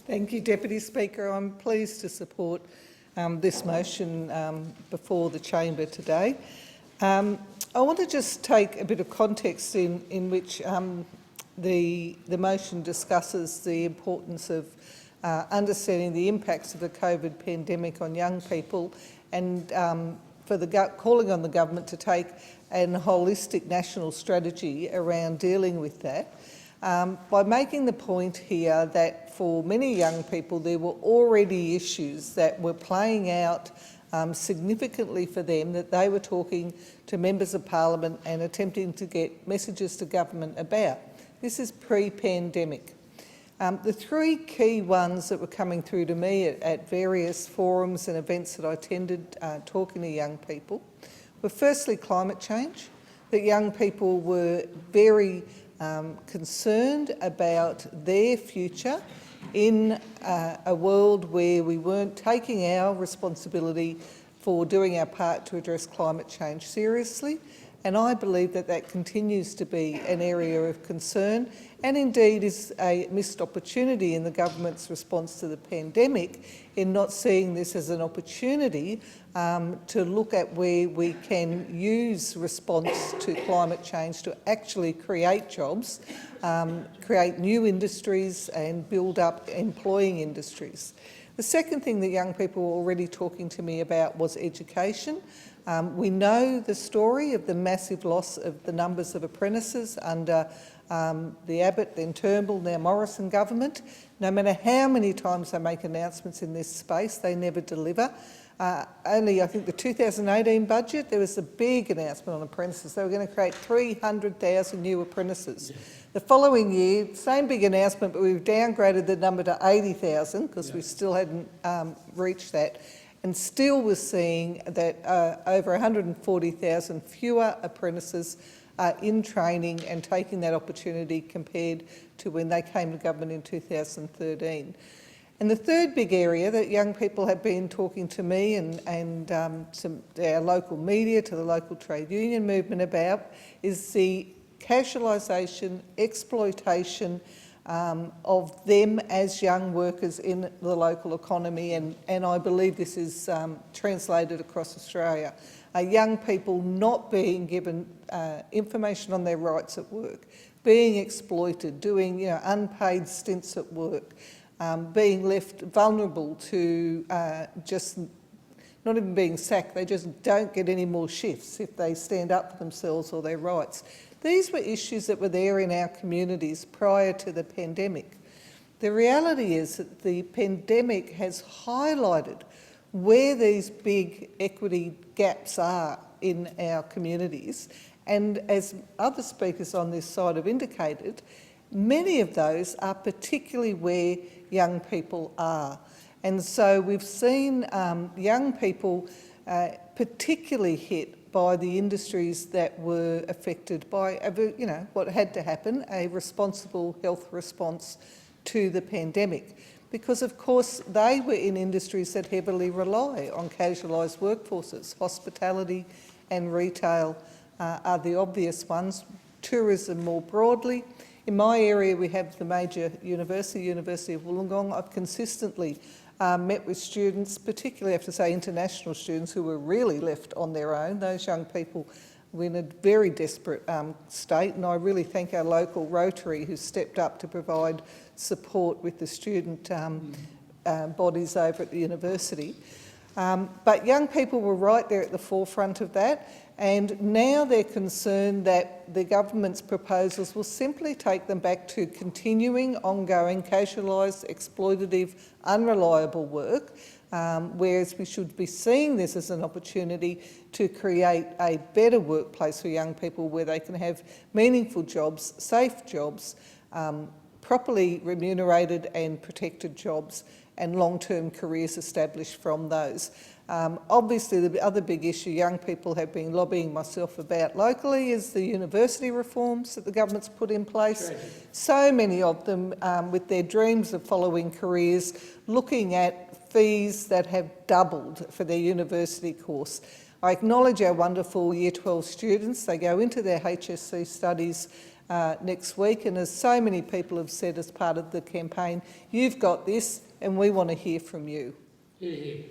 Thank you, Deputy Speaker. I'm pleased to support this motion before the chamber today. I want to just take a bit of context in which the motion discusses the importance of understanding the impacts of the COVID pandemic on young people and for calling on the government to take a holistic national strategy around dealing with that. By making the point here that for many young people there were already issues that were playing out significantly for them, that they were talking to members of parliament and attempting to get messages to government about. This is pre-pandemic. The three key ones that were coming through to me at various forums and events that I attended talking to young people were firstly climate change, that young people were very concerned about their future in a world where we weren't taking our responsibility for doing our part to address climate change seriously. And I believe that that continues to be an area of concern and indeed is a missed opportunity in the government's response to the pandemic in not seeing this as an opportunity to look at where we can use response to climate change to actually create jobs, create new industries and build up employing industries. The second thing that young people were already talking to me about was education. We know the story of the massive loss of the numbers of apprentices under the Abbott, then Turnbull, now Morrison government. No matter how many times they make announcements in this space, they never deliver. Only, I think, the 2018 budget, there was a big announcement on apprentices. They were going to create 300,000 new apprentices. The following year, same big announcement, but we've downgraded the number to 80,000 because we still hadn't reached that. And still we're seeing that over 140,000 fewer apprentices are in training and taking that opportunity compared to when they came to government in 2013. And the third big area that young people have been talking to me and our local media, to the local trade union movement about, is the casualisation, exploitation of them as young workers in the local economy, and I believe this is translated across Australia. Young people not being given information on their rights at work, being exploited, doing unpaid stints at work, being left vulnerable to just not even being sacked, they just don't get any more shifts if they stand up for themselves or their rights. These were issues that were there in our communities prior to the pandemic. The reality is that the pandemic has highlighted where these big equity gaps are in our communities, and as other speakers on this side have indicated, many of those are particularly where young people are. And so we've seen young people particularly hit by the industries that were affected by, what had to happen, a responsible health response to the pandemic. Because, of course, they were in industries that heavily rely on casualised workforces. Hospitality and retail are the obvious ones, tourism more broadly. In my area, we have the major university, University of Wollongong. I've consistently met with students, particularly, I have to say, international students who were really left on their own. Those young people were in a very desperate state, and I really thank our local Rotary who stepped up to provide support with the student bodies over at the university. But young people were right there at the forefront of that, and now they're concerned that the government's proposals will simply take them back to continuing, ongoing, casualised, exploitative, unreliable work, whereas we should be seeing this as an opportunity to create a better workplace for young people where they can have meaningful jobs, safe jobs, properly remunerated and protected jobs, and long-term careers established from those. Obviously, the other big issue young people have been lobbying myself about locally is the university reforms that the government's put in place. So many of them with their dreams of following careers, looking at fees that have doubled for their university course. I acknowledge our wonderful Year 12 students. They go into their HSC studies next week. And as so many people have said as part of the campaign, you've got this and we want to hear from you. Hear, hear.